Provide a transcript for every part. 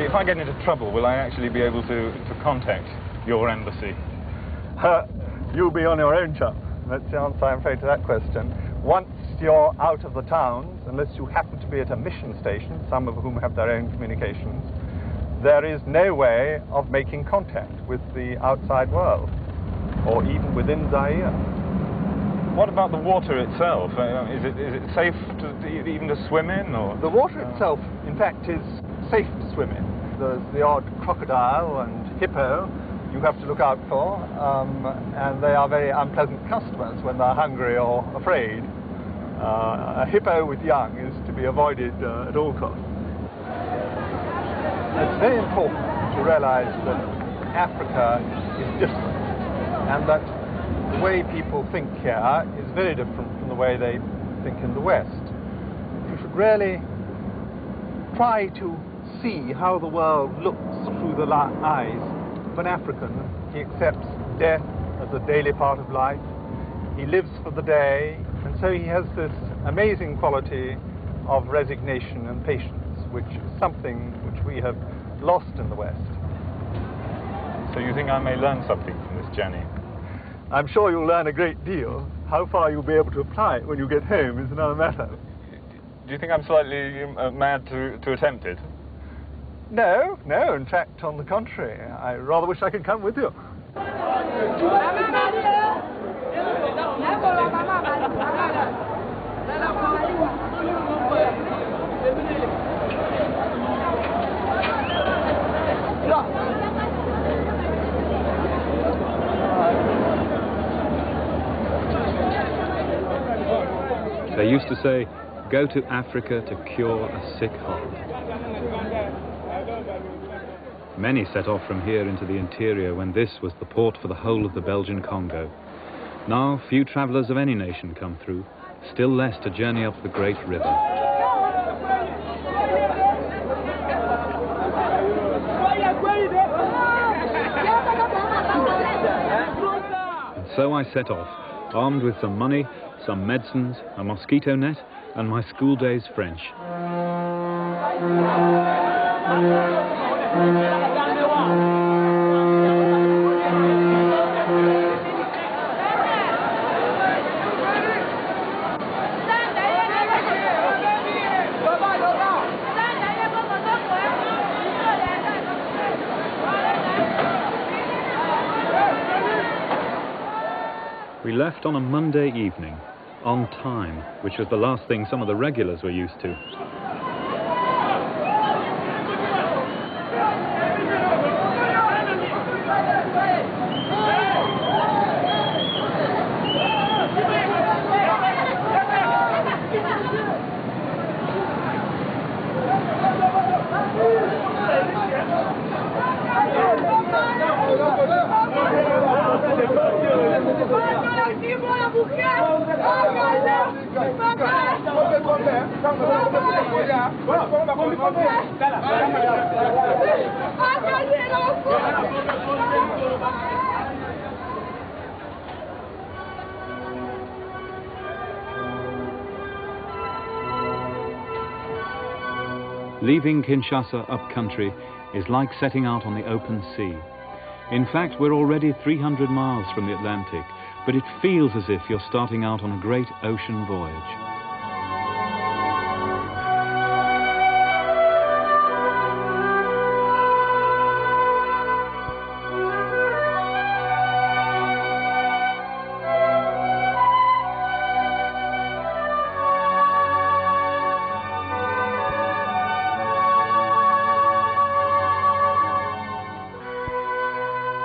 If I get into trouble, will I actually be able to contact your embassy? You'll be on your own, chap. That's the answer, I'm afraid, to that question. Once you're out of the towns, unless you happen to be at a mission station, some of whom have their own communications, there is no way of making contact with the outside world, or even within Zaire. What about the water itself? Is it safe even to swim in? Or? The water itself, in fact, is safe to swim in. There's the odd crocodile and hippo you have to look out for, and they are very unpleasant customers when they're hungry or afraid. A hippo with young is to be avoided at all costs. It's very important to realize that Africa is different, and that the way people think here is very different from the way they think in the West. You should really try to see how the world looks through the eyes of an African. He accepts death as a daily part of life. He lives for the day, and so he has this amazing quality of resignation and patience, which is something which we have lost in the West. So you think I may learn something from this journey? I'm sure you'll learn a great deal. How far you'll be able to apply it when you get home is another matter. Do you think I'm slightly mad to attempt it? No, in fact, on the contrary. I rather wish I could come with you. They used to say, go to Africa to cure a sick heart. Many set off from here into the interior when this was the port for the whole of the Belgian Congo. Now few travellers of any nation come through, still less to journey up the great river. And so I set off, armed with some money, some medicines, a mosquito net, and my school days French. We left on a Monday evening, on time, which was the last thing some of the regulars were used to. Leaving Kinshasa up country is like setting out on the open sea. In fact, we're already 300 miles from the Atlantic, but it feels as if you're starting out on a great ocean voyage.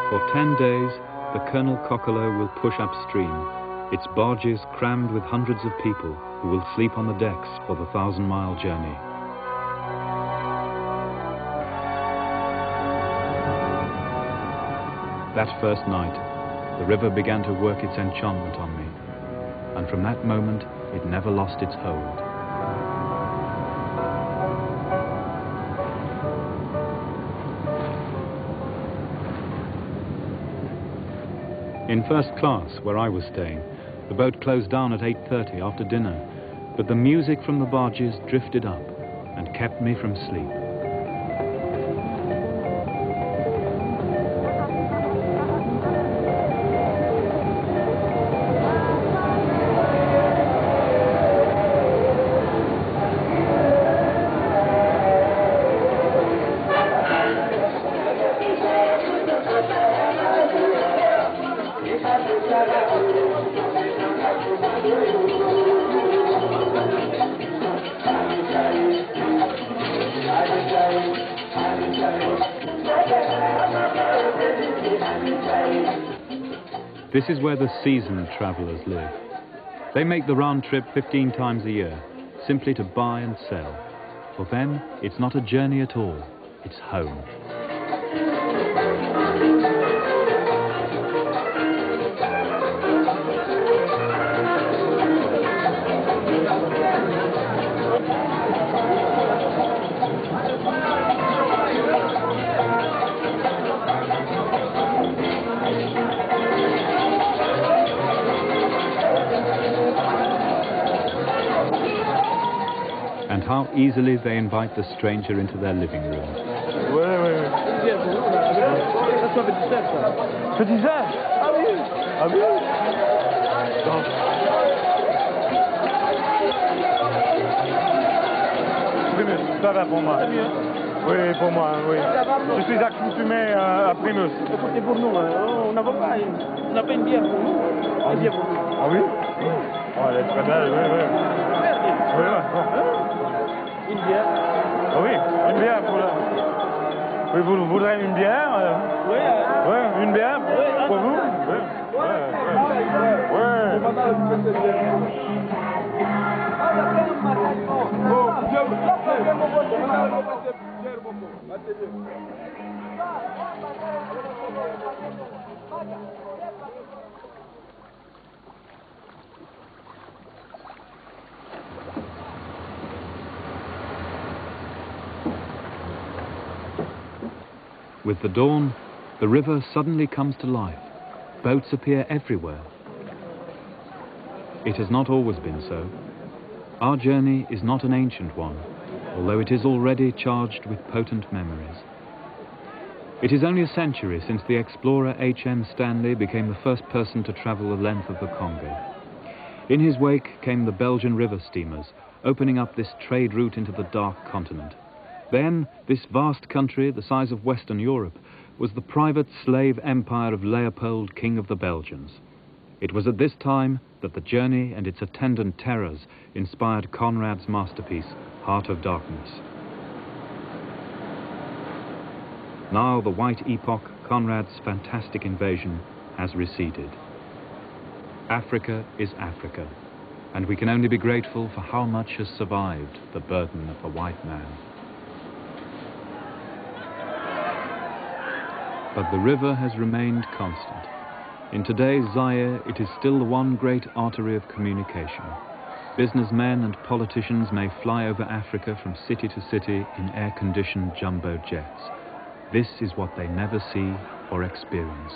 For 10 days, the Colonel Coquelot will push upstream, its barges crammed with hundreds of people who will sleep on the decks for the 1,000-mile journey. That first night, the river began to work its enchantment on me, and from that moment, it never lost its hold. In first class, where I was staying, the boat closed down at 8:30 after dinner, but the music from the barges drifted up and kept me from sleep. This is where the seasoned travellers live. They make the round trip 15 times a year, simply to buy and sell. For them, it's not a journey at all, it's home. And how easily they invite the stranger into their living room. Petit ça? Ah oui. Ah oui. Primus, ça va pour moi. Oui, pour moi, oui. Je suis accoutumé à Primus. Écoutez, pour nous, on n'a pas une bière pour nous. Une bière pour nous. Ah oui? Oh, elle est très belle, oui, oui. Oui, oui. Une bière. Ah oui, une bière pour la... Oui, vous voudrez une bière? Oui. Oui, une bière pour vous? Oui. With the dawn, the river suddenly comes to life. Boats appear everywhere. It has not always been so. Our journey is not an ancient one, although it is already charged with potent memories. It is only a century since the explorer H.M. Stanley became the first person to travel the length of the Congo. In his wake came the Belgian river steamers, opening up this trade route into the dark continent. Then, this vast country, the size of Western Europe, was the private slave empire of Leopold, King of the Belgians. It was at this time that the journey and its attendant terrors inspired Conrad's masterpiece, Heart of Darkness. Now the white epoch, Conrad's fantastic invasion, has receded. Africa is Africa, and we can only be grateful for how much has survived the burden of the white man. But the river has remained constant. In today's Zaire, it is still the one great artery of communication. Businessmen and politicians may fly over Africa from city to city in air-conditioned jumbo jets. This is what they never see or experience.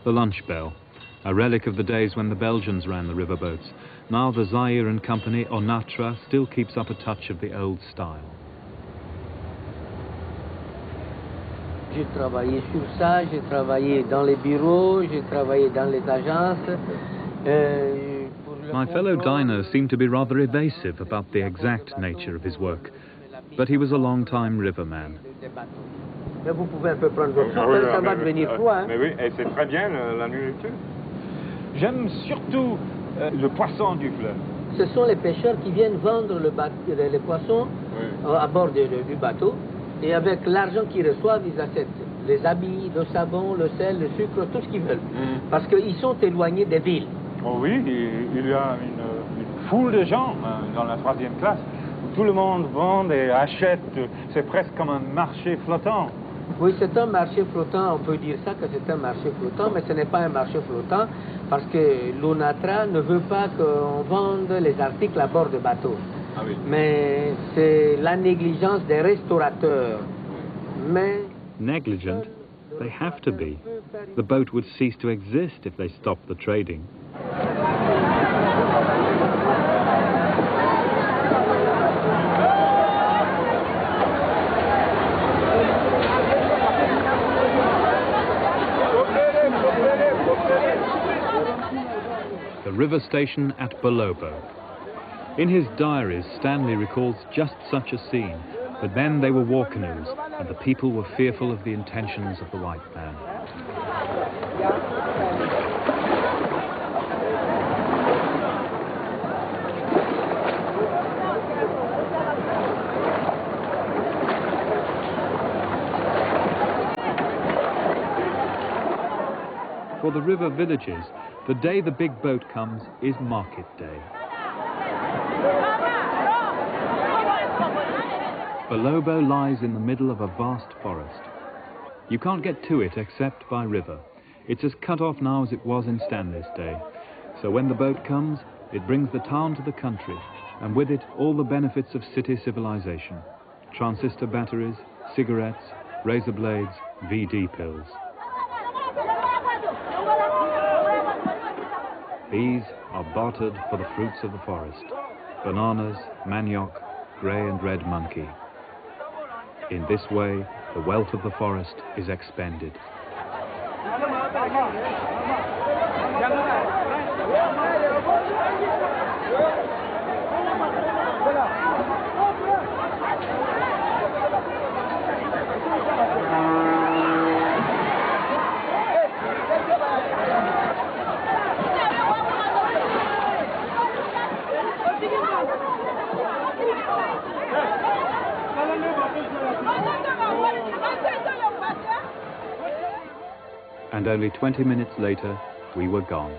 The lunch bell, a relic of the days when the Belgians ran the riverboats. Now the Zaire and Company, Onatra, still keeps up a touch of the old style. J'ai travaillé sur ça, j'ai travaillé dans les bureaux, j'ai travaillé dans les agences. My fellow diner seemed to be rather evasive about the exact nature of his work, but he was a long-time riverman. Mais vous pouvez un peu prendre votre soupe, ça va devenir froid. Hein? Mais oui, et c'est très bien la nourriture. J'aime surtout le poisson du fleuve. Ce sont les pêcheurs qui viennent vendre les poissons à bord du bateau. Et avec l'argent qu'ils reçoivent, ils achètent les habits, le savon, le sel, le sucre, tout ce qu'ils veulent. Parce qu'ils sont éloignés des villes. Oh oui, il y a une foule de gens dans la 3e classe où tout le monde vend et achète. C'est presque comme un marché flottant. Oui, c'est un marché flottant, on peut dire ça que c'est un marché flottant, mais ce n'est pas un marché flottant parce que l'ONATRA ne veut pas qu'on vende les articles à bord de bateaux. Ah oui. Mais c'est la négligence des restaurateurs. Mais negligent? They have to be. The boat would cease to exist if they stopped the trading. The river station at Bolobo. In his diaries, Stanley recalls just such a scene, but then they were war canoes, and the people were fearful of the intentions of the white man. For the river villages, the day the big boat comes is market day. Balobo lies in the middle of a vast forest. You can't get to it except by river. It's as cut off now as it was in Stanley's day. So when the boat comes, it brings the town to the country, and with it all the benefits of city civilization. Transistor batteries, cigarettes, razor blades, VD pills. These are bartered for the fruits of the forest. Bananas, manioc, grey and red monkey. In this way, the wealth of the forest is expended. And only 20 minutes later, we were gone.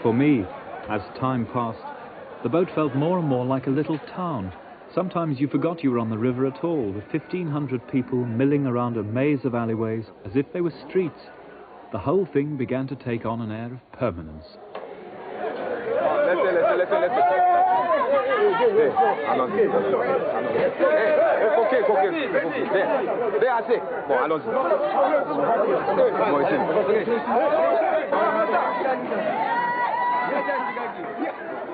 For me, as time passed, the boat felt more and more like a little town. Sometimes you forgot you were on the river at all, with 1,500 people milling around a maze of alleyways as if they were streets. The whole thing began to take on an air of permanence.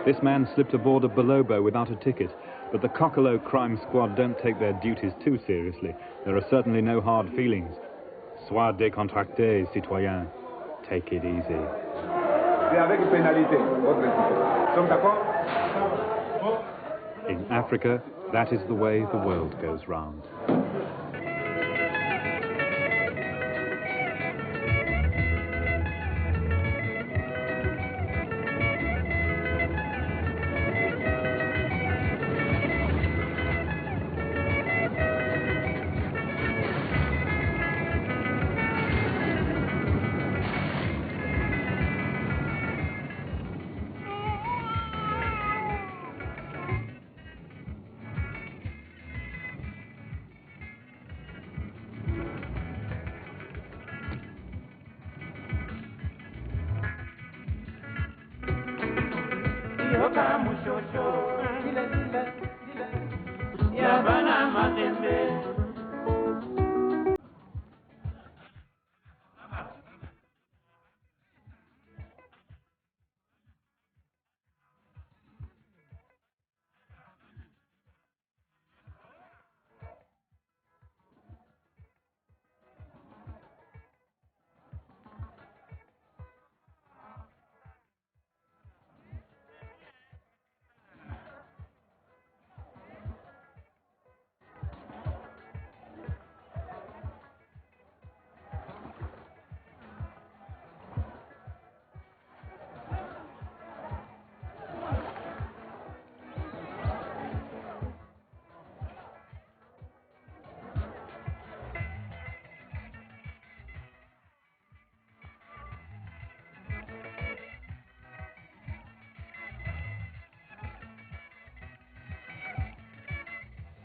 This man slipped aboard a Balobo without a ticket, but the Cockalo crime squad don't take their duties too seriously. There are certainly no hard feelings. Sois décontracté, citoyen. Take it easy. In Africa, that is the way the world goes round.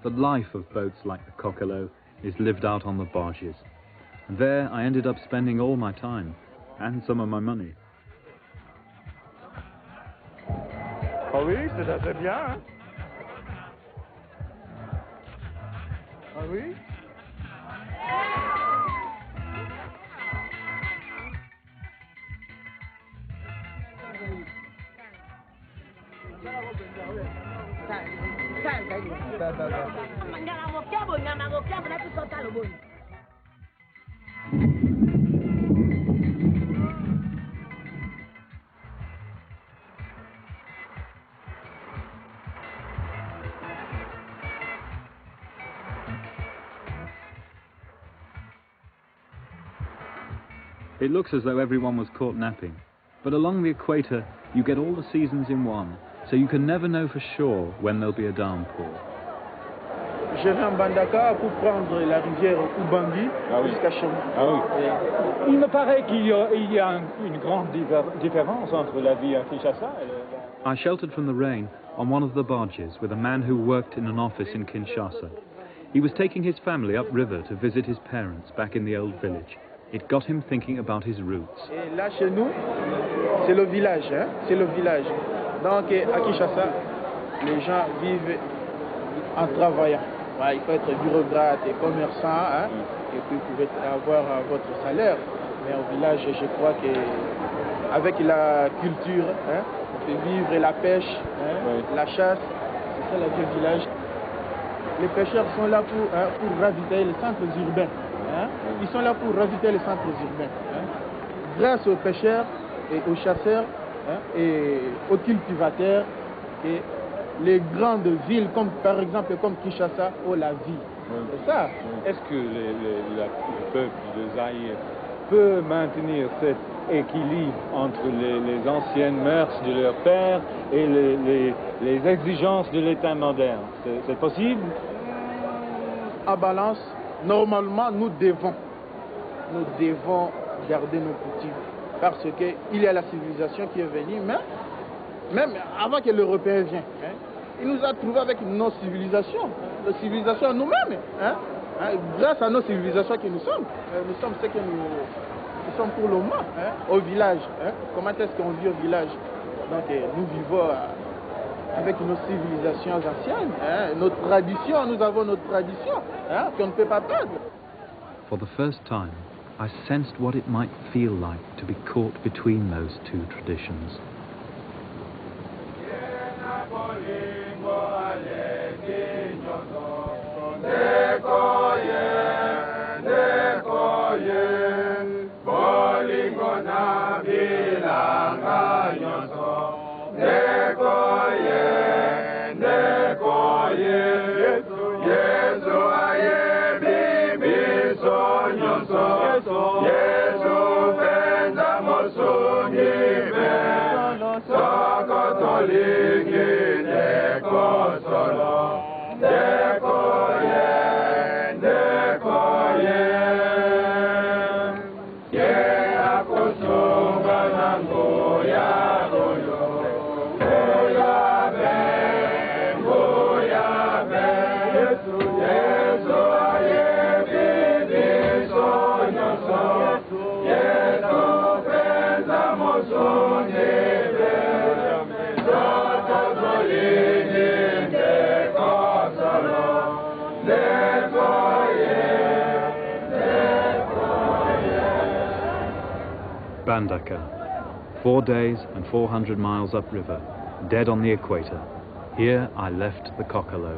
The life of boats like the Kokolo is lived out on the barges. And there I ended up spending all my time and some of my money. Ah oui, c'est assez bien. Hein? Ah oui. It looks as though everyone was caught napping, but along the equator you get all the seasons in one, so you can never know for sure when there'll be a downpour. Je vais en Bandaka pour prendre la rivière Ubangi jusqu'à chez moi. Ah oui. Il me paraît qu'il y a une grande différence entre la vie à Kinshasa et I sheltered from the rain on one of the barges with a man who worked in an office in Kinshasa. He was taking his family upriver to visit his parents back in the old village. It got him thinking about his roots. Et là, chez nous, c'est le village, hein? C'est le village. Donc, à Kinshasa, les gens vivent en travaillant. Ouais, il faut être bureaucrate et commerçant, hein? Et puis vous pouvez avoir votre salaire. Mais au village, je crois qu'avec la culture, hein, on peut vivre la pêche, hein, la chasse. C'est ça la vie au village. Les pêcheurs sont là pour ravitailler les centres urbains. Hein? Ils sont là pour ravitailler les centres urbains. Hein? Grâce aux pêcheurs et aux chasseurs, hein, et aux cultivateurs, et les grandes villes, comme par exemple comme Kinshasa, ont la vie. C'est ça. Est-ce que le peuple de Zaïre peut maintenir cet équilibre entre les anciennes mœurs de leur père et les exigences de l'État moderne? C'est possible? En balance, normalement, nous devons garder nos coutumes. Parce qu'il y a la civilisation qui est venue, mais même avant que l'Européen vienne, hein, il nous a trouvés avec nos civilisations, nos civilisations nous-mêmes. Hein, grâce à nos civilisations que nous sommes ce que nous sommes pour le moment, hein, au village. Hein. Comment est-ce qu'on vit au village? Donc nous vivons avec nos civilisations anciennes, hein, nos traditions, nous avons notre tradition, hein, qu'on ne peut pas perdre. For the first time, I sensed what it might feel like to be caught between those two traditions. Bandaka, 4 days and 400 miles upriver, dead on the equator. Here I left the Kokolo.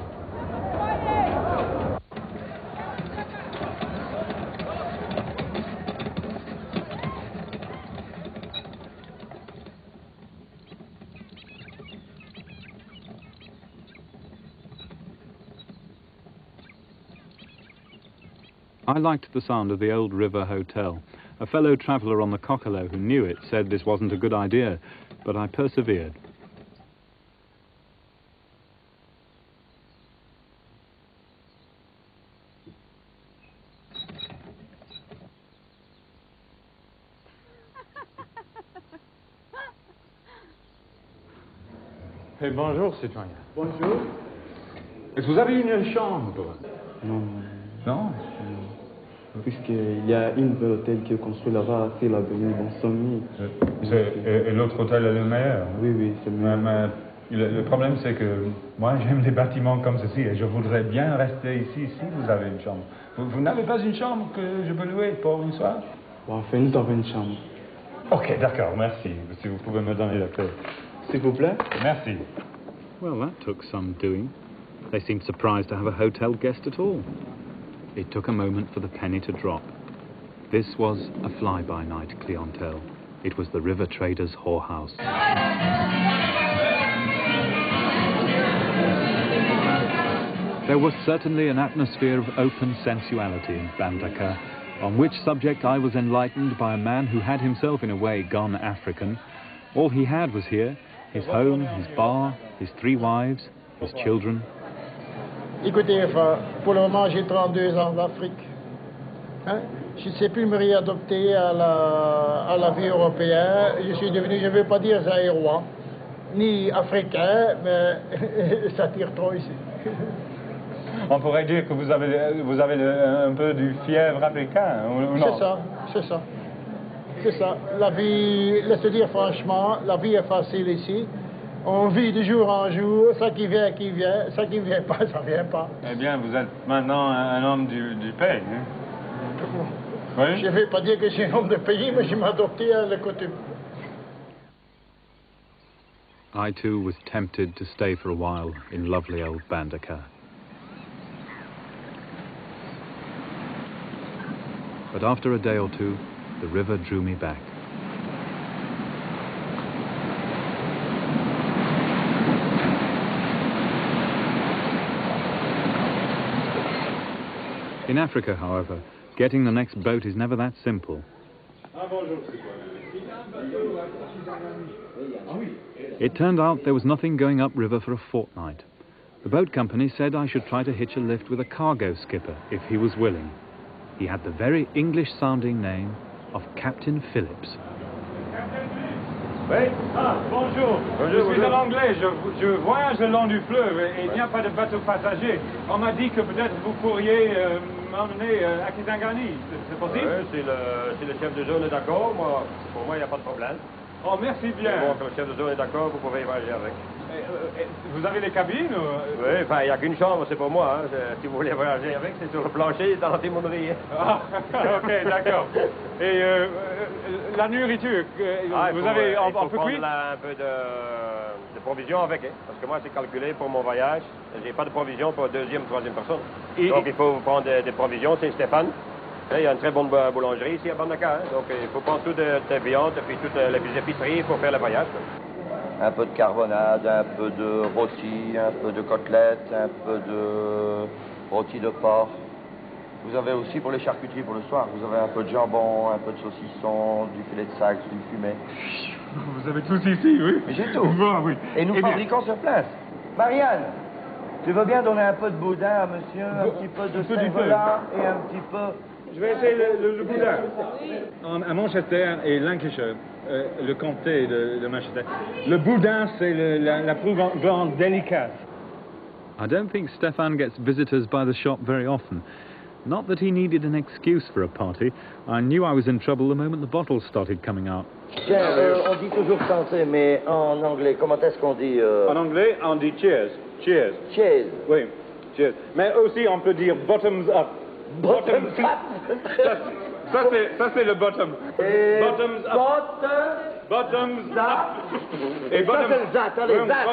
I liked the sound of the old river hotel. A fellow traveller on the Kokolo who knew it said this wasn't a good idea, but I persevered. Hey, bonjour, citoyen. Bonjour. Est-ce que vous avez une chambre? Non, Non? puisqu'il y a une hôtel qui est construit là-bas, c'est l'avenue Bonsommie. Et l'autre hôtel est le meilleur? Oui, c'est le meilleur. Le problème, c'est que moi, j'aime des bâtiments comme ceci et je voudrais bien rester ici si vous avez une chambre. Vous n'avez pas une chambre que je peux louer pour une soirée? Bon, enfin, nous avons une chambre. Ok, d'accord, merci. Si vous pouvez me donner la clé. S'il vous plaît. Merci. Well, that took some doing. They seemed surprised to have a hotel guest at all. It took a moment for the penny to drop. This was a fly-by-night clientele. It was the river traders' whorehouse. There was certainly an atmosphere of open sensuality in Bandaka, on which subject I was enlightened by a man who had himself in a way gone African. All he had was here, his home, his bar, his 3 wives, his children. Écoutez, enfin, pour le moment, j'ai 32 ans d'Afrique. Hein? Je ne sais plus me réadapter à la vie européenne. Je suis devenu, je ne veux pas dire zaïrois, ni africain, mais ça tire trop ici. On pourrait dire que vous avez un peu du fièvre africain, ou non? C'est ça. La vie, laisse dire franchement, la vie est facile ici. On vit de jour en jour, ça qui vient, ça qui ne vient pas, ça ne vient pas. Eh bien, vous êtes maintenant un homme du pays, hein? Oui? Je ne vais pas dire que je suis un homme de pays, mais je m'adoptais à la coutume. I too was tempted to stay for a while in lovely old Bandaka. But after a day or two, the river drew me back. In Africa, however, getting the next boat is never that simple. It turned out there was nothing going upriver for a fortnight. The boat company said I should try to hitch a lift with a cargo skipper if he was willing. He had the very English-sounding name of Captain Phillips. Oui. Bonjour. Je suis un Anglais, je voyage le long du fleuve et il n'y a pas de bateau passager. On m'a dit que peut-être vous pourriez m'emmener à Kisangani, c'est possible? Oui, si le chef de zone est d'accord, pour moi il n'y a pas de problème. Oh, merci bien. Bon, quand le chef de zone est d'accord, vous pouvez voyager avec. Vous avez les cabines ou... Oui, enfin, il n'y a qu'une chambre, c'est pour moi. Hein. Si vous voulez voyager avec, c'est sur le plancher, dans la timonerie. Ah, ok, d'accord. Et la nourriture, vous avez un peu cuit? Un peu de provisions avec, hein, parce que moi, c'est calculé pour mon voyage. J'ai pas de provisions pour 2e, 3e personne. Donc, il faut prendre des provisions, c'est Stéphane. Il y a une très bonne boulangerie ici à Bandaka, hein. Donc il faut prendre toutes les viandes et puis toutes les épiceries pour faire le voyage. Un peu de carbonade, un peu de rôti, un peu de côtelettes, un peu de rôti de porc. Vous avez aussi pour les charcuteries pour le soir, vous avez un peu de jambon, un peu de saucisson, du filet de saxe, du fumet. Vous avez tout ici, oui? Mais j'ai tout. Bon, oui. Et nous fabriquons sur place. Marianne, tu veux bien donner un peu de boudin à monsieur, un petit peu de cervelas et un petit peu... Je vais essayer le boudin. À Manchester et Lancashire, le comté de Manchester, le boudin, c'est la plus grande délicate. I don't think Stefan gets visitors by the shop very often. Not that he needed an excuse for a party. I knew I was in trouble the moment the bottles started coming out. Tiens, on dit toujours santé, mais en anglais, comment est-ce qu'on dit En anglais, on dit cheers. Cheers. Cheers. Oui, cheers. Mais aussi, on peut dire bottoms up. Bottoms up. Ça c'est le bottom. Et Bottoms up. Bottoms up. Et ça c'est le zat, allez, zat.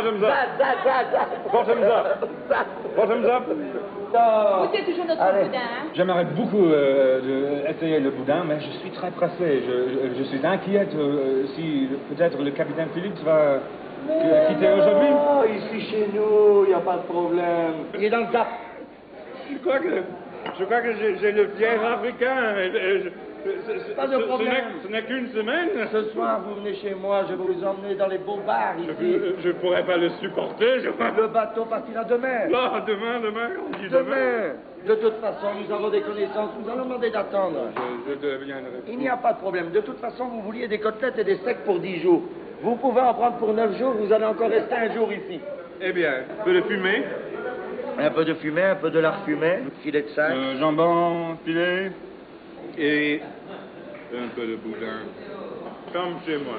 Bottoms up. Bottoms up. Goûtez toujours notre boudin, hein? J'aimerais beaucoup essayer le boudin, mais je suis très pressé. Je suis inquiète si peut-être le capitaine Phillips va quitter aujourd'hui. Non, ici chez nous, il n'y a pas de problème. Il est dans le zap. Je crois que j'ai le fièvre africain. Pas de problème. Ce n'est qu'une semaine. Ce soir, vous venez chez moi, je vais vous emmener dans les beaux bars ici. Je ne pourrais pas le supporter, je crois. Le bateau partira demain. Non, demain, on dit demain. De toute façon, nous avons des connaissances, nous allons demander d'attendre. Je deviendrai. Il n'y a pas de problème. De toute façon, vous vouliez des côtelettes et des steaks pour 10 jours. Vous pouvez en prendre pour 9 jours, vous allez encore rester un jour ici. Eh bien, peu de fumée. Un peu de fumée, un peu de lard fumé, filet de 5. Jambon, filet et un peu de boudin. Comme chez moi.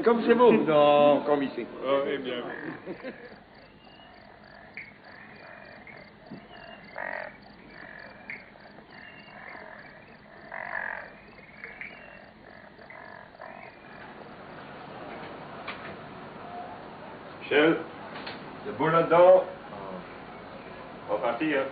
Comme chez vous? Non, comme ici. Oh, eh bien. Michel, le bout là-dedans. On va partir.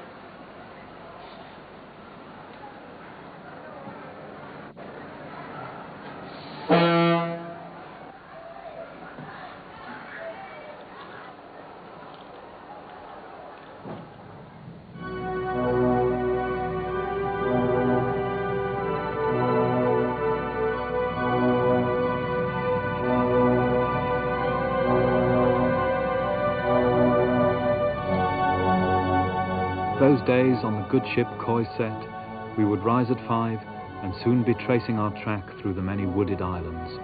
Those days on the good ship Khoiset, we would rise at 5 and soon be tracing our track through the many wooded islands.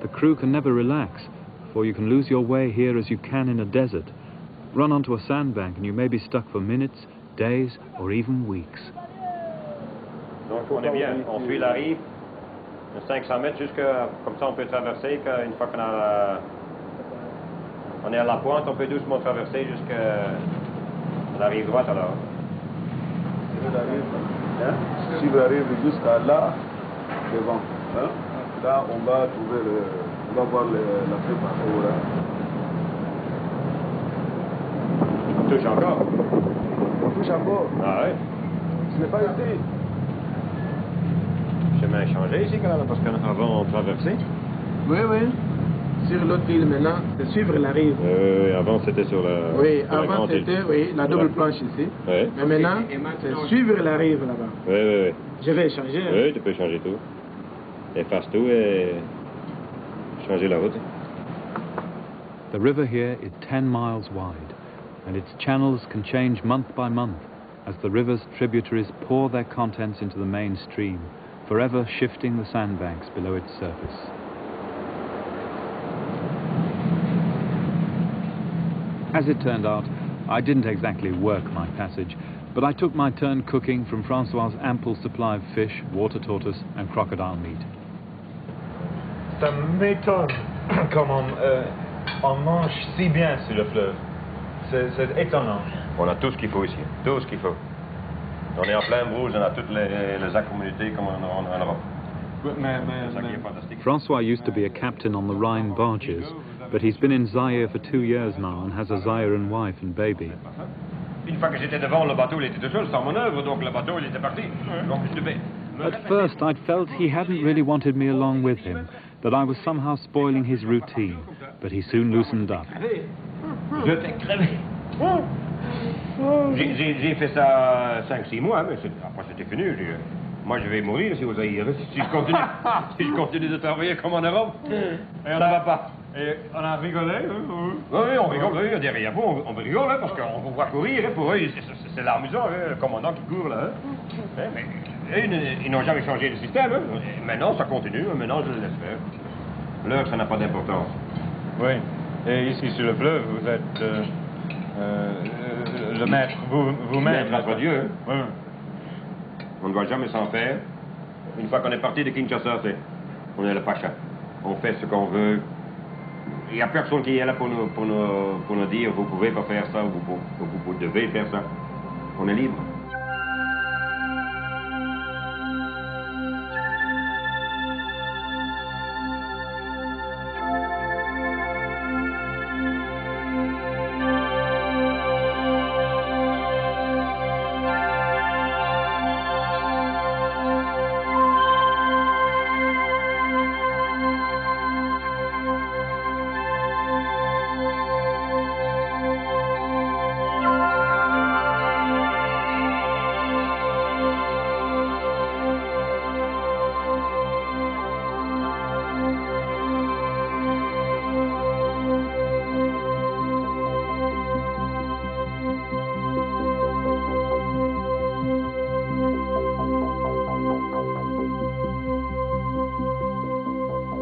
The crew can never relax, for you can lose your way here as you can in a desert. Run onto a sandbank and you may be stuck for minutes, days, or even weeks. Donc on est bien, on suit la rive. 500 mètres jusqu'à, comme ça on peut traverser, une fois qu'on on est à la pointe, on peut doucement traverser jusqu'à la rive droite alors. Si vous arrivez jusqu'à là, devant, hein, là on va trouver on va voir la préparation. On touche encore. On touche encore. Ah oui. Ce n'est pas ici. Le chemin a changé ici quand même, parce qu'avant on traversait. Oui, oui. Sur l'autre île maintenant, c'est suivre la rive. Avant c'était sur la. Oui, sur avant c'était la double planche ici. Oui. Mais maintenant, c'est suivre la rive là-bas. Oui. Je vais changer. Oui, tu peux changer tout. Efface tout et changer la route. The river here is 10 miles wide, and its channels can change month by month as the river's tributaries pour their contents into the main stream, forever shifting the sandbanks below its surface. As it turned out, I didn't exactly work my passage, but I took my turn cooking from Francois's ample supply of fish, water tortoise and crocodile meat. Ça m'étonne comment on mange si bien sur le fleuve. C'est étonnant. On a tout ce qu'il faut ici, tout ce qu'il faut. On est en plein Bruges, on a toutes les accommodations comme en Europe. C'est ça qui est fantastique. Francois used to be a captain on the Rhine barges, but he's been in Zaire for 2 years now and has a Zairean wife and baby. Une fois que j'étais devant, le bateau il était tout seul, sans manœuvre, donc le bateau il était parti. Donc je devais. At first I'd felt he hadn't really wanted me along with him, that I was somehow spoiling his routine, but he soon loosened up. Je t'ai crevé. J'ai fait ça 5-6 mois, mais après c'était fini. Moi je vais mourir si vous Zaïre, si je continue de travailler comme en Europe. Et on ne va pas. Et on a rigolé. Oui, on rigole. Oui, derrière vous, on rigole, hein, parce qu'on vous voit courir. Hein, pour eux, c'est l'amusant, hein, le commandant qui court là. Hein. Mais ils n'ont jamais changé le système. Hein. Maintenant, ça continue. Maintenant, je le laisse faire. L'heure, ça n'a pas d'importance. Oui. Et ici, sur le fleuve, vous êtes le maître, vous-même. Maître à Dieu. Oui. On ne doit jamais s'en faire. Une fois qu'on est parti de Kinshasa, on est le pacha. On fait ce qu'on veut. Il n'y a personne qui est là pour nous dire vous pouvez pas faire ça, vous devez faire ça. On est libre.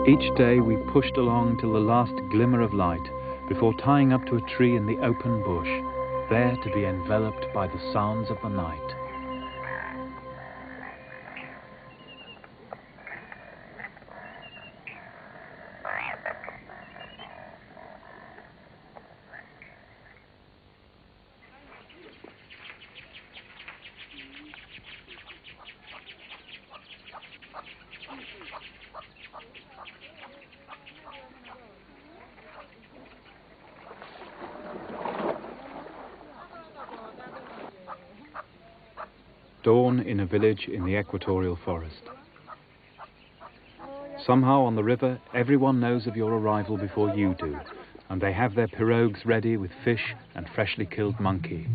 Each day we pushed along till the last glimmer of light before tying up to a tree in the open bush, there to be enveloped by the sounds of the night. Dawn in a village in the equatorial forest. Somehow on the river, everyone knows of your arrival before you do, and they have their pirogues ready with fish and freshly killed monkey.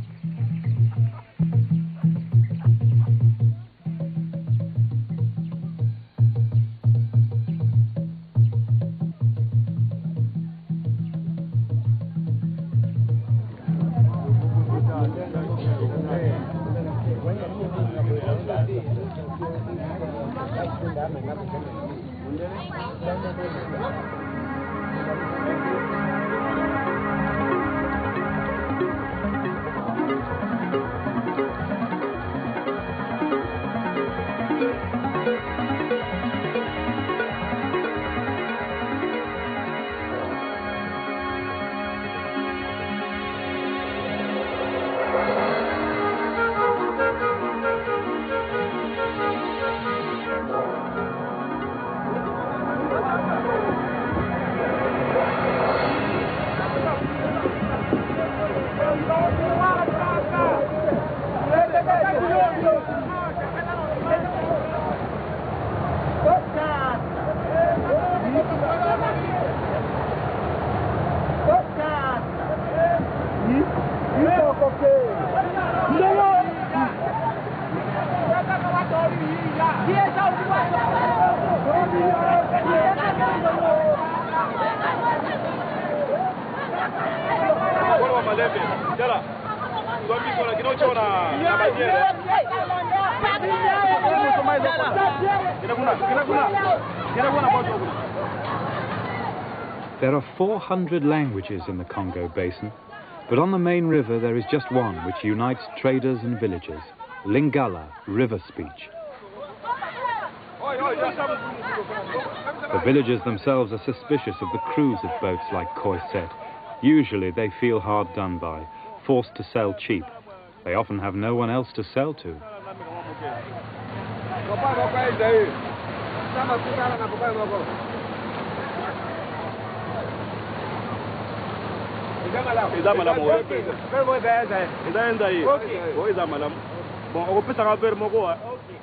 There are 400 languages in the Congo basin, but on the main river there is just one which unites traders and villagers, Lingala, river speech. The villagers themselves are suspicious of the crews of boats like Khoiset. Usually they feel hard done by, forced to sell cheap. They often have no one else to sell to.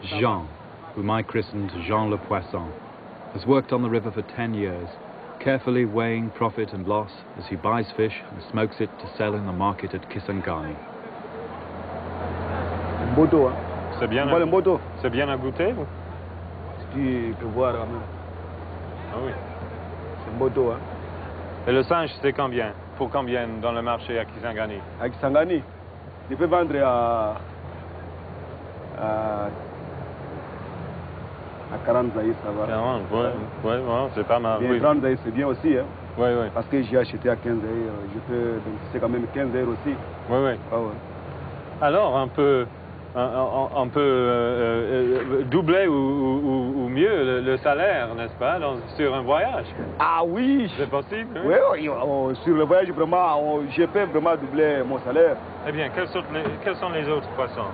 Jean, whom I christened Jean le Poisson, has worked on the river for 10 years, carefully weighing profit and loss as he buys fish and smokes it to sell in the market at Kisangani. C'est bien à goûter? Tu peux voir quand même. Ah oui. C'est moto, hein. Et le singe, c'est combien? Pour combien dans le marché à Kisangani? À Kisangani, je peux vendre à 40 zaïs, ça va. 40, ouais, c'est pas mal. Bien, 30 zaïs, c'est bien aussi, hein. Oui. Parce que j'ai acheté à 15 zaïs, je peux bénéficier quand même 15 € aussi. Oui. Ah, ouais. Alors, on peut doubler ou mieux le salaire, n'est-ce pas, sur un voyage? Ah oui! C'est possible? Oui, sur le voyage, vraiment, je peux vraiment doubler mon salaire. Eh bien, quels sont les autres poissons?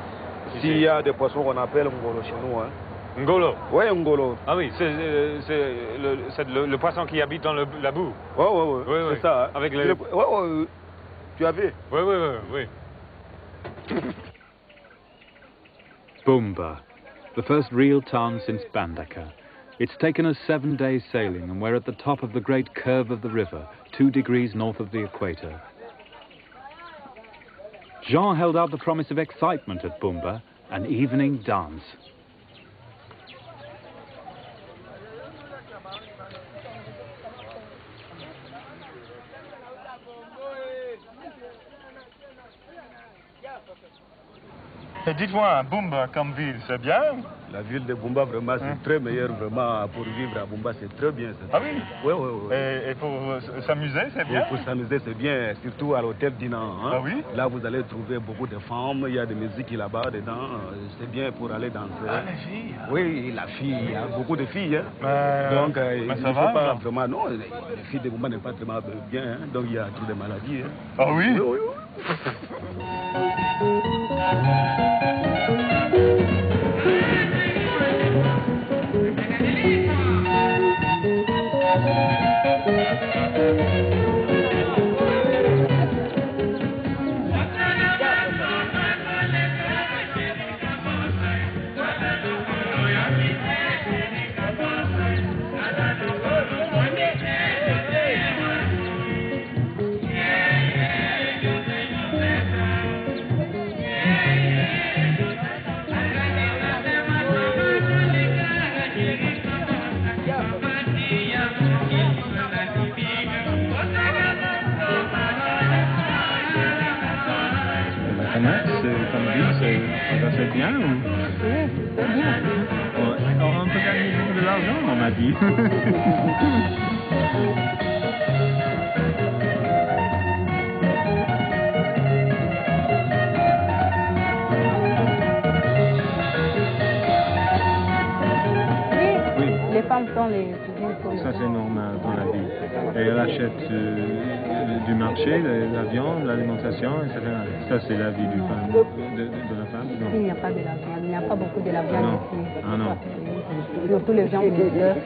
S'il y a des poissons qu'on appelle ngolo chez nous, hein. Ngolo? Oui, ngolo. Ah oui, c'est le poisson qui habite dans la boue? Oui, c'est ça. Hein. Avec les... Oui, tu as vu? Oui. Bumba, the first real town since Bandaka. It's taken us 7 days sailing, and we're at the top of the great curve of the river, 2 degrees north of the equator. Jean held out the promise of excitement at Bumba, an evening dance. Dites-moi, Bumba comme ville, c'est bien? La ville de Bumba, vraiment, c'est très meilleur, vraiment, pour vivre à Bumba, c'est très bien. Ah oui? Oui, oui, oui. Et pour s'amuser, c'est bien? Pour s'amuser, c'est bien, surtout à l'hôtel Dinan. Hein. Ah oui? Là, vous allez trouver beaucoup de femmes, il y a des musiques là-bas dedans, c'est bien pour aller danser. Ah, les filles? Oui, la fille, il y a beaucoup de filles. Hein. Donc, mais il ça ne va, faut pas genre? vraiment, non, les filles de Bumba n'est pas vraiment bien, hein. Donc il y a trop de maladies. Hein. Ah oui? Oui, oui, oui. C'est bien ou... Oui, c'est bien. On peut gagner beaucoup de l'argent, on m'a dit. Oui, les femmes sont les plus. Ça c'est normal dans la vie. Et elle achète du marché, la viande, l'alimentation, etc. Ça c'est la vie de la femme. Non. Il n'y a pas de la viande, il n'y a pas beaucoup de la viande Non. ici. Ah non. Surtout les gens qui bœuf,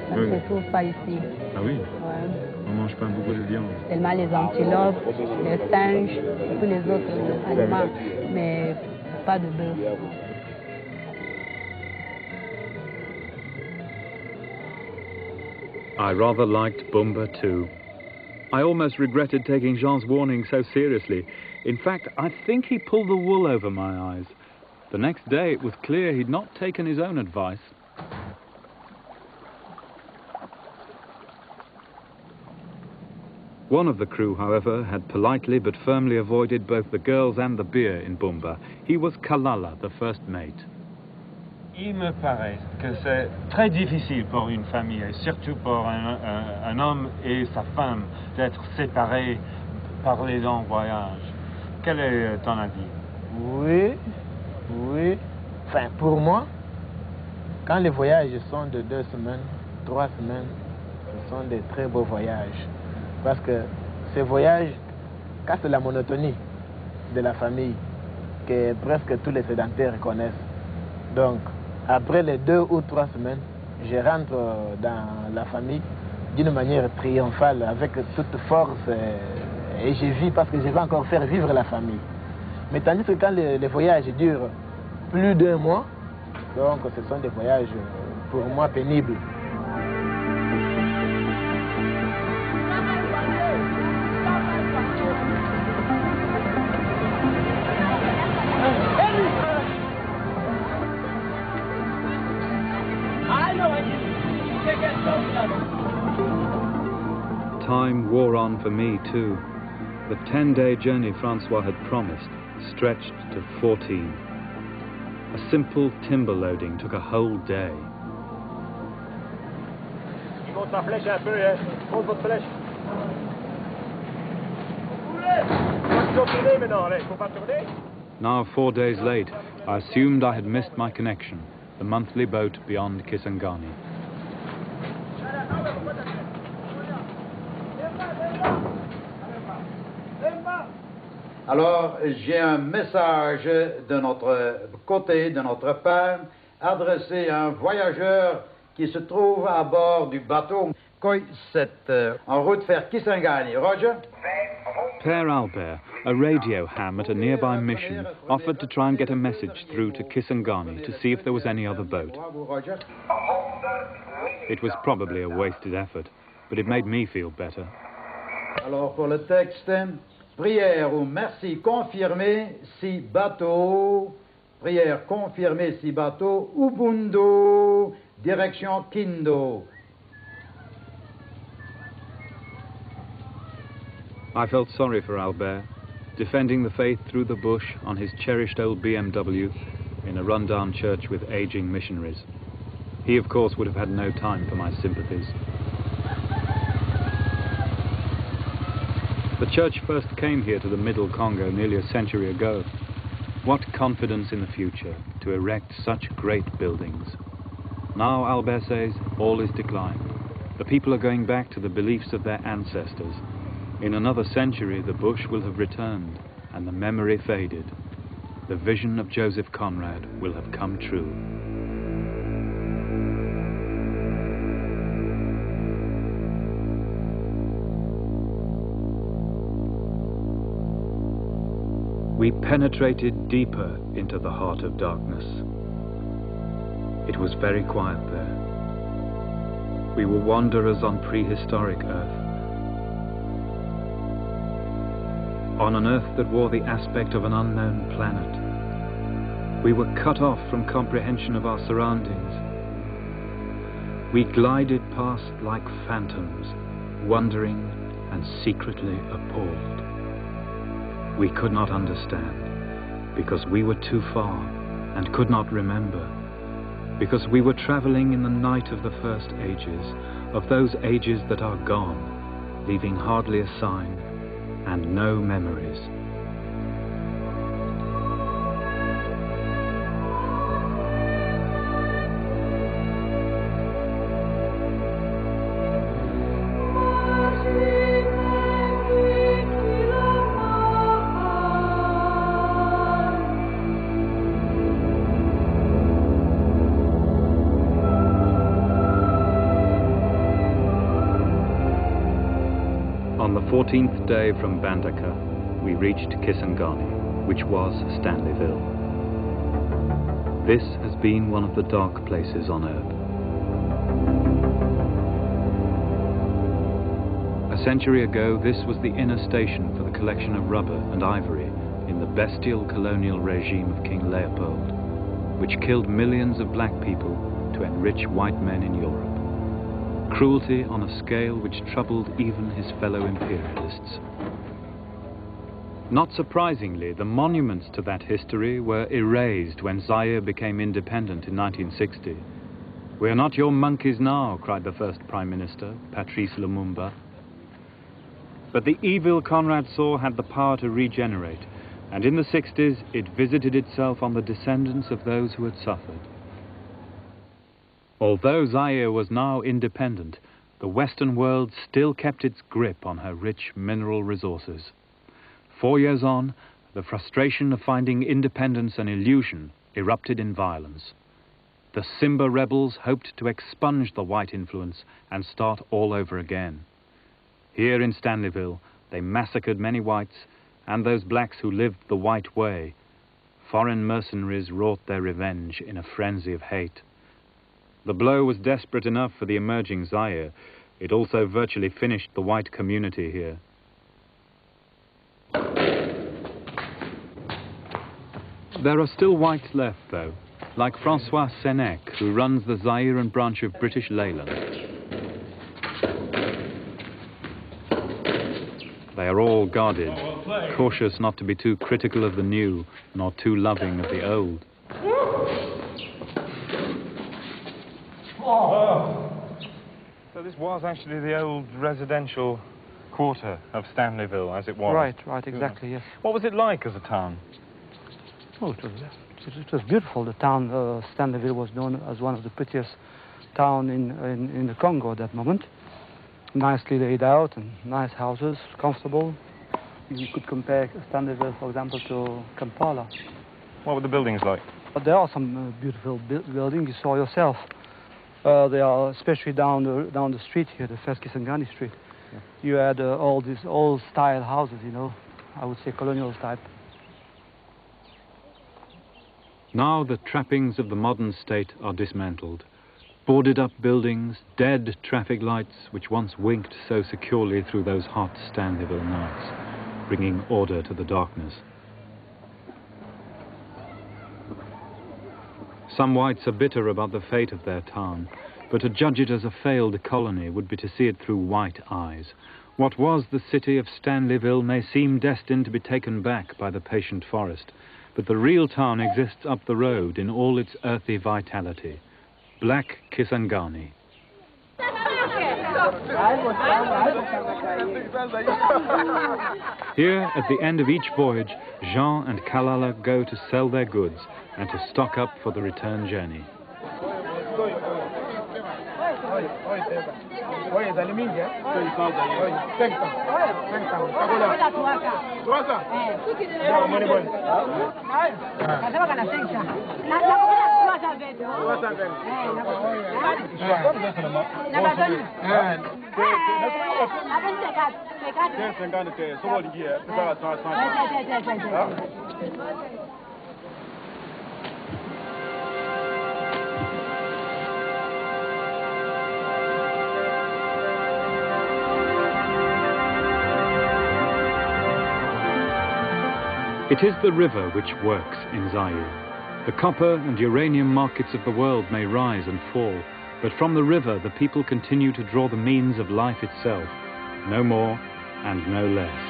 ça ne Oui. se trouve pas ici. Ah oui, Ouais. on mange pas beaucoup de viande. Seulement les antilopes, les singes, tous les autres animaux, mais pas de bœuf. I rather liked Bumba too. I almost regretted taking Jean's warning so seriously. In fact, I think he pulled the wool over my eyes. The next day it was clear he'd not taken his own advice. One of the crew, however, had politely but firmly avoided both the girls and the beer in Bumba. He was Kalala, the first mate. Il me paraît que c'est très difficile pour une famille, et surtout pour un homme et sa femme, d'être séparés par les longs voyages. Quel est ton avis? Oui, oui. Enfin, pour moi, quand les voyages sont de 2 semaines, 3 semaines, ce sont des très beaux voyages. Parce que ces voyages cassent la monotonie de la famille que presque tous les sédentaires connaissent. Donc, après les 2 ou 3 semaines, je rentre dans la famille d'une manière triomphale, avec toute force, et je vis parce que je vais encore faire vivre la famille. Mais tandis que quand les voyages durent plus d'1 mois, donc ce sont des voyages pour moi pénibles. Time wore on for me too. The 10-day journey Francois had promised stretched to 14. A simple timber loading took a whole day. Il monte sa flèche un peu, hein. Monte votre flèche. Faut tourner maintenant, là. Faut pas tourner. Now, 4 days late, I assumed I had missed my connection, the monthly boat beyond Kisangani. Alors, j'ai un message de notre côté, de notre part, adressé à un voyageur qui se trouve à bord du bateau Koi 7, en route vers Kisangani. Roger? Père Albert, a radio ham at a nearby mission, offered to try and get a message through to Kisangani to see if there was any other boat. It was probably a wasted effort, but it made me feel better. Alors, pour le texte, prière ou merci confirmé si bateau, prière confirmée si bateau, Ubundu, direction Kindo. I felt sorry for Albert, defending the faith through the bush on his cherished old BMW. in a rundown church with aging missionaries. He, of course, would have had no time for my sympathies. The church first came here to the Middle Congo nearly a century ago. What confidence in the future to erect such great buildings. Now, Albert says, all is decline. The people are going back to the beliefs of their ancestors. In another century, the bush will have returned and the memory faded. The vision of Joseph Conrad will have come true. We penetrated deeper into the heart of darkness. It was very quiet there. We were wanderers on prehistoric Earth. On an Earth that wore the aspect of an unknown planet. We were cut off from comprehension of our surroundings. We glided past like phantoms, wondering and secretly appalled. We could not understand, because we were too far and could not remember, because we were traveling in the night of the first ages, of those ages that are gone, leaving hardly a sign and no memories. On the 14th day from Bandaka, we reached Kisangani, which was Stanleyville. This has been one of the dark places on Earth. A century ago, this was the inner station for the collection of rubber and ivory in the bestial colonial regime of King Leopold, which killed millions of black people to enrich white men in Europe. Cruelty on a scale which troubled even his fellow imperialists. Not surprisingly, the monuments to that history were erased when Zaire became independent in 1960. "We are not your monkeys now," cried the first Prime Minister, Patrice Lumumba. But the evil Conrad saw had the power to regenerate, and in the 60s it visited itself on the descendants of those who had suffered. Although Zaire was now independent, the Western world still kept its grip on her rich mineral resources. 4 years on, the frustration of finding independence an illusion erupted in violence. The Simba rebels hoped to expunge the white influence and start all over again. Here in Stanleyville, they massacred many whites and those blacks who lived the white way. Foreign mercenaries wrought their revenge in a frenzy of hate. The blow was desperate enough for the emerging Zaire. It also virtually finished the white community here. There are still whites left, though, like Francois Senec, who runs the Zairean branch of British Leyland. They are all guarded, cautious not to be too critical of the new, nor too loving of the old. So this was actually the old residential quarter of Stanleyville, as it was. Right, exactly, yes. What was it like as a town? Oh, it was beautiful. The town, Stanleyville, was known as one of the prettiest towns in the Congo at that moment. Nicely laid out and nice houses, comfortable. You could compare Stanleyville, for example, to Kampala. What were the buildings like? But there are some beautiful buildings. You saw yourself. They are especially down the street here, the first Kisangani Street. Yeah. You had all these old-style houses, you know, I would say colonial type. Now the trappings of the modern state are dismantled. Boarded up buildings, dead traffic lights which once winked so securely through those hot Stanleyville nights, bringing order to the darkness. Some whites are bitter about the fate of their town, but to judge it as a failed colony would be to see it through white eyes. What was the city of Stanleyville may seem destined to be taken back by the patient forest, but the real town exists up the road in all its earthy vitality. Black Kisangani. Here, at the end of each voyage, Jean and Kalala go to sell their goods and to stock up for the return journey. It is the river which works in Zaire. The copper and uranium markets of the world may rise and fall, but from the river the people continue to draw the means of life itself, no more and no less.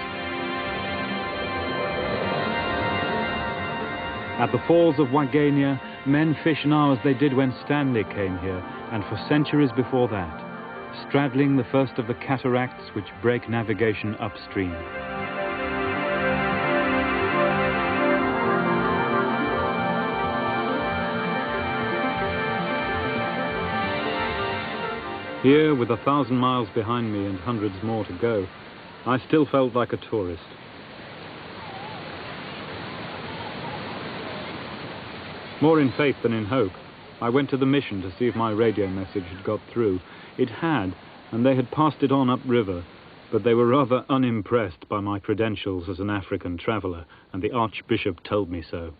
At the falls of Wagania, men fish now as they did when Stanley came here, and for centuries before that, straddling the first of the cataracts which break navigation upstream. Here, with 1,000 miles behind me and hundreds more to go, I still felt like a tourist. More in faith than in hope, I went to the mission to see if my radio message had got through. It had, and they had passed it on upriver, but they were rather unimpressed by my credentials as an African traveller, and the Archbishop told me so.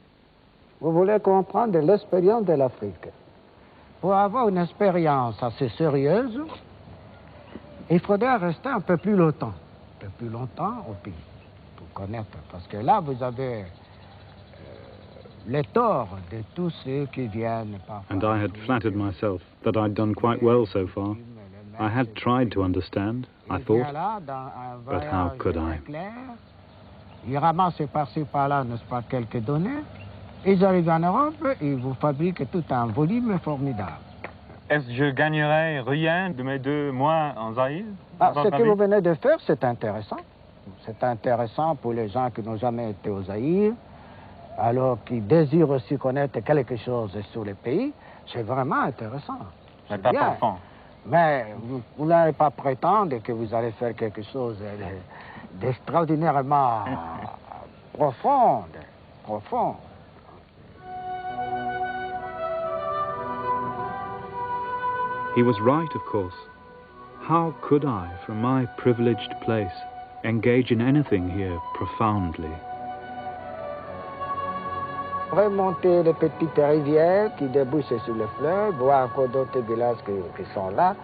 Vous voulez comprendre l'expérience de l'Afrique. Pour avoir une expérience assez sérieuse, il faudrait rester un peu plus longtemps au pays, pour connaître. Parce que là, vous avez les torts de tous ceux qui viennent parfois. And I had flattered myself that I'd done quite well so far. I had tried to understand, I thought, but how could I? Ils ramassent par-ci par-là, n'est-ce pas, quelques données. Ils arrivent en Europe, ils vous fabriquent tout un volume formidable. Est-ce que je gagnerai rien de mes 2 mois en Zaïre? Ce que vous venez de faire, c'est intéressant. C'est intéressant pour les gens qui n'ont jamais été au Zaïre, alors qui désirent aussi connaître quelque chose sur le pays. C'est vraiment intéressant. Mais pas profond. Mais vous n'allez pas prétendre que vous allez faire quelque chose d'extraordinairement profond. He was right, of course. How could I, from my privileged place, engage in anything here profoundly? Remonter les petites rivières qui débouchent sur le fleuve, voir encore d'autres villages qui sont là,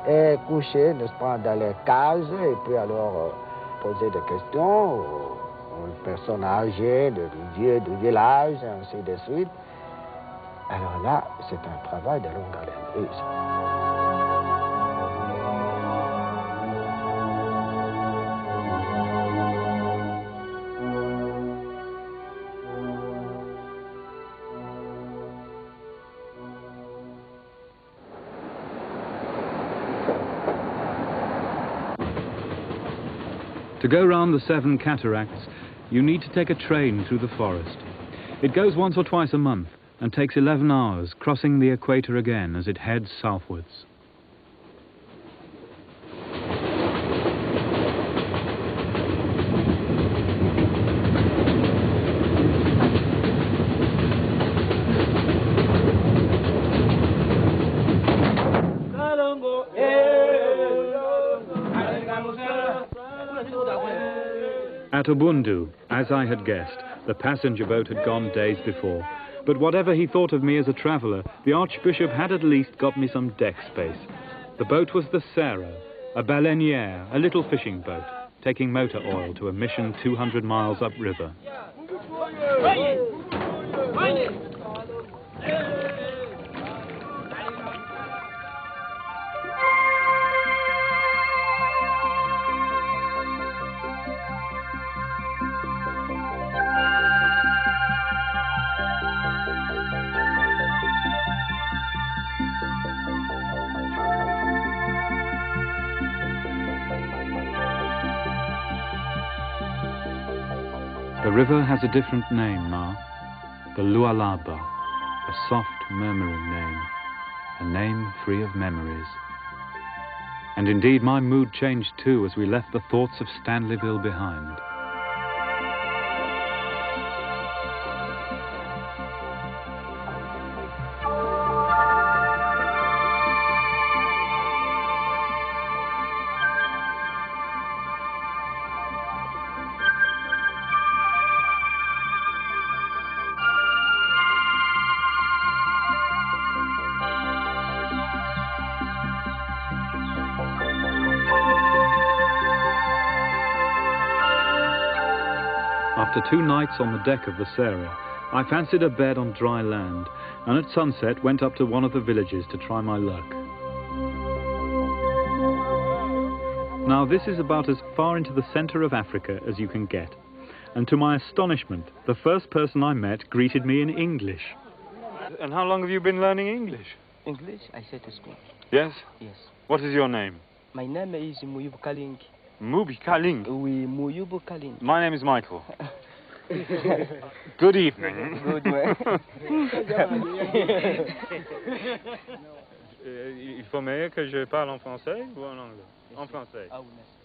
et coucher, n'est-ce pas, dans les cases, et puis alors poser des questions aux personnes âgées du village, et ainsi de suite. Alors là, c'est un travail de longue haleine. To go round the 7 cataracts, you need to take a train through the forest. It goes once or twice a month and takes 11 hours, crossing the equator again as it heads southwards. At Ubundu, as I had guessed, the passenger boat had gone days before. But whatever he thought of me as a traveller, the Archbishop had at least got me some deck space. The boat was the Sarah, a baleinière, a little fishing boat, taking motor oil to a mission 200 miles upriver. The river has a different name now, the Lualaba, a soft, murmuring name, a name free of memories. And indeed, my mood changed too as we left the thoughts of Stanleyville behind. After 2 nights on the deck of the Sarah, I fancied a bed on dry land, and at sunset went up to one of the villages to try my luck. Now this is about as far into the centre of Africa as you can get, and to my astonishment, the first person I met greeted me in English. And how long have you been learning English? English, I say to school. Yes? Yes. What is your name? My name is Muyubu Kaling. Mubi Kaling? Oui, Muyubu Kaling. My name is Michael. Good evening. Good way. Il faut meilleur que je parle en français ou en anglais? En français. Ah oui, merci.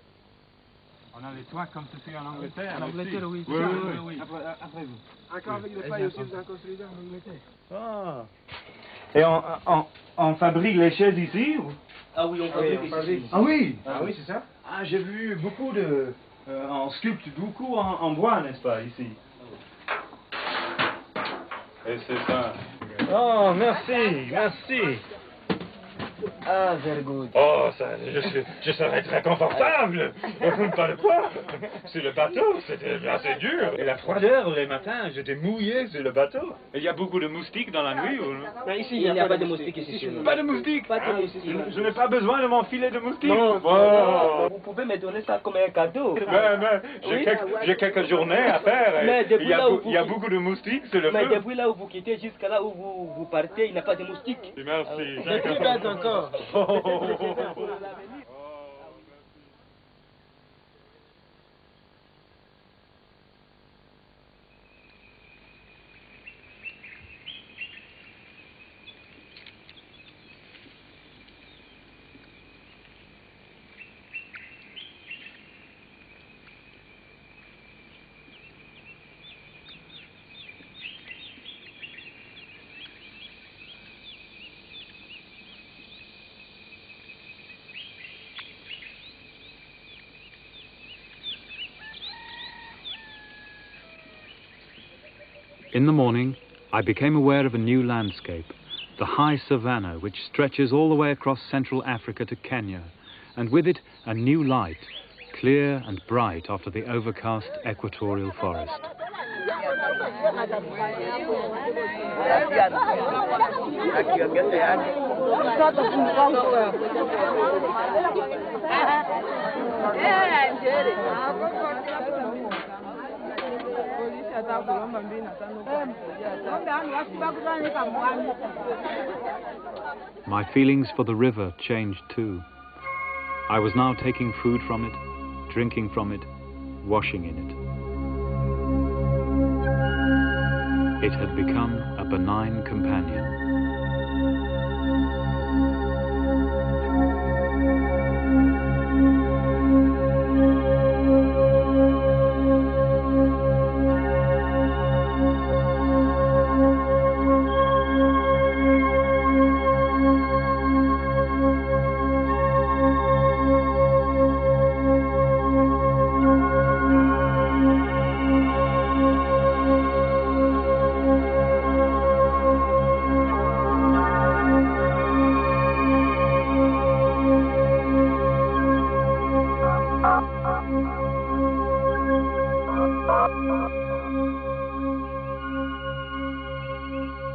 On a les toits comme ceci en Angleterre. En Angleterre, oui. Oui, oui, oui. Après vous. Encore avec les pailles aussi, vous en construisez en Angleterre. Ah. Et on fabrique les chaises ici ou? Ah oui, on fabrique. Ah oui? Ah oui, c'est ça. Ah, j'ai vu beaucoup de... on sculpte beaucoup en bois, n'est-ce pas, ici? Et c'est ça. Oh, merci, merci. Ah, very good. Oh, ça, je serais très confortable. Pas de quoi. Sur le bateau, c'était assez dur. Et la froideur, les matins, j'étais mouillé sur le bateau. Il y a beaucoup de moustiques dans la nuit ou non? Non, ici, il n'y a pas de moustiques ici. Pas de moustiques? Pas de moustiques. Je n'ai pas besoin de mon filet de moustiques. Non, oh. Vous pouvez me donner ça comme un cadeau. Mais j'ai quelques journées à faire. Mais il y a beaucoup de moustiques sur le feu. Mais depuis là où vous quittez jusqu'à là où vous partez, il n'y a pas de moustiques. Merci. C'est plus bête encore. In the morning, I became aware of a new landscape, the high savannah which stretches all the way across Central Africa to Kenya, and with it a new light, clear and bright after the overcast equatorial forest. My feelings for the river changed too. I was now taking food from it, drinking from it, washing in it. It had become a benign companion.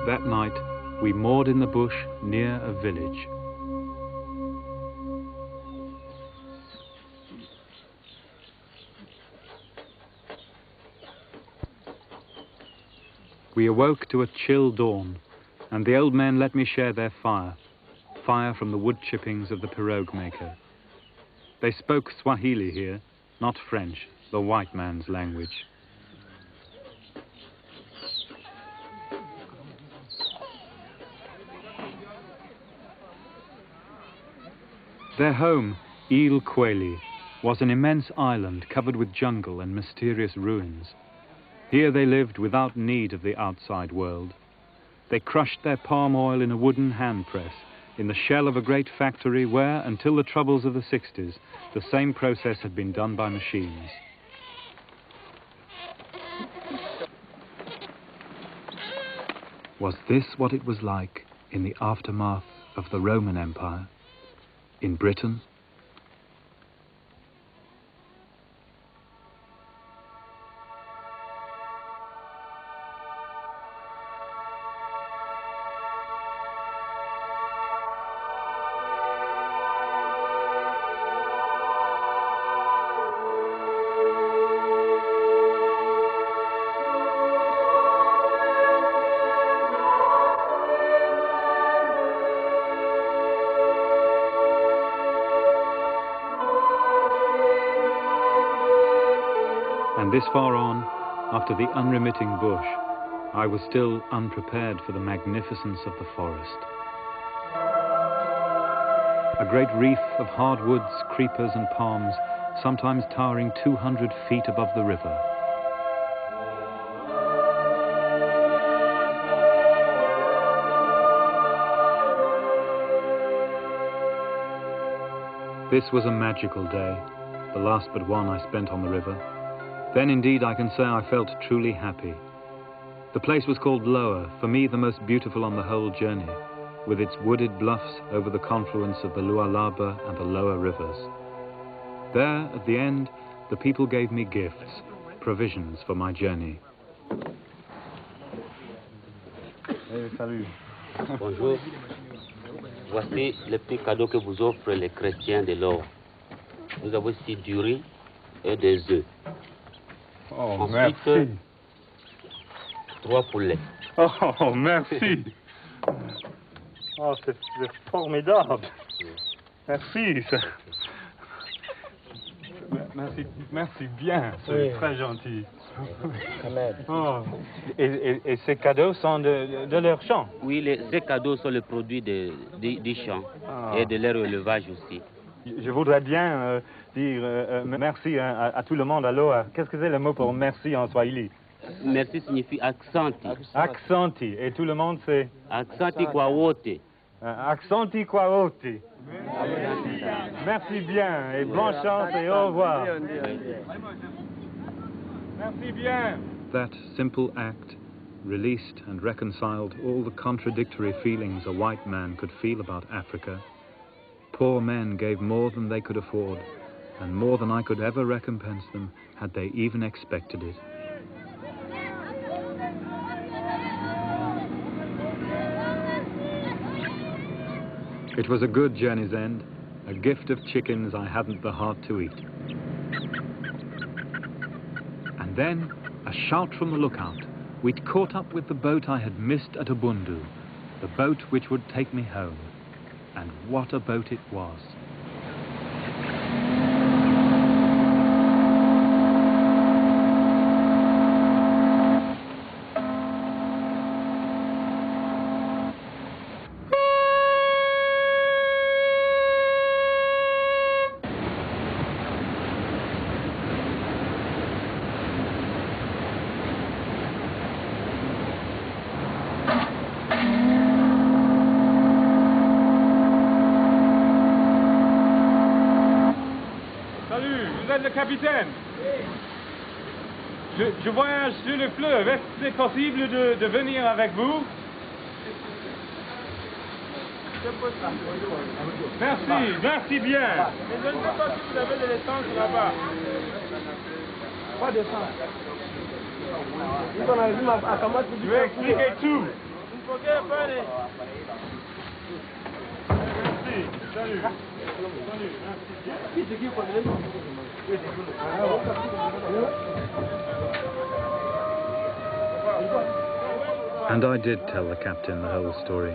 That night, we moored in the bush near a village. We awoke to a chill dawn, and the old men let me share their fire from the wood chippings of the pirogue maker. They spoke Swahili here, not French, the white man's language. Their home, Île Kweli, was an immense island covered with jungle and mysterious ruins. Here they lived without need of the outside world. They crushed their palm oil in a wooden hand press, in the shell of a great factory where, until the troubles of the 60s, the same process had been done by machines. Was this what it was like in the aftermath of the Roman Empire? In Britain? And this far on, after the unremitting bush, I was still unprepared for the magnificence of the forest. A great reef of hardwoods, creepers and palms, sometimes towering 200 feet above the river. This was a magical day, the last but one I spent on the river. Then indeed I can say I felt truly happy. The place was called Lower, for me the most beautiful on the whole journey, with its wooded bluffs over the confluence of the Lualaba and the lower rivers. There, at the end, the people gave me gifts, provisions for my journey. Salut. Bonjour. Voici le petit cadeau que vous offrent les chrétiens de l'or. Nous avons ici du riz et des œufs. Oh, ensuite, merci. 3 poulets. Oh, merci. Oh, c'est formidable. Merci. Merci bien, c'est très gentil. Oh. Et ces cadeaux sont de leur champ? Oui, ces cadeaux sont le produit du champ et de leur élevage aussi. Je voudrais bien dire merci à tout le monde. Alors, qu'est-ce que c'est le mot pour merci en swahili? Merci signifie aksanti. Aksanti. Et tout le monde c'est? Aksanti kwa wote. Aksanti kwa wote. Merci bien et bonne chance et au revoir. Merci bien. That simple act released and reconciled all the contradictory feelings a white man could feel about Africa. Poor men gave more than they could afford, and more than I could ever recompense them had they even expected it. It was a good journey's end, a gift of chickens I hadn't the heart to eat. And then, a shout from the lookout. We'd caught up with the boat I had missed at Ubundu, the boat which would take me home. And what a boat it was. Capitaine, je voyage sur le fleuve. Est-ce que c'est possible de venir avec vous? Merci bien. Mais je ne sais pas si vous avez de l'essence là-bas. Pas d'essence. Je vais expliquer tout. Merci. Salut. And I did tell the captain the whole story.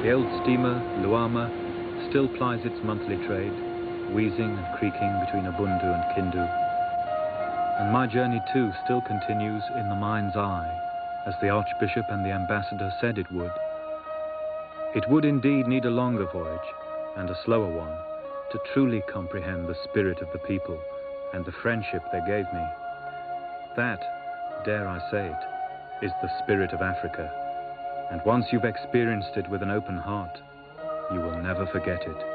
The old steamer, Luama, still plies its monthly trade, wheezing and creaking between Ubundu and Kindu. And my journey too still continues in the mind's eye, as the Archbishop and the ambassador said it would. It would indeed need a longer voyage and a slower one to truly comprehend the spirit of the people and the friendship they gave me. That, dare I say it, is the spirit of Africa, and once you've experienced it with an open heart, you will never forget it.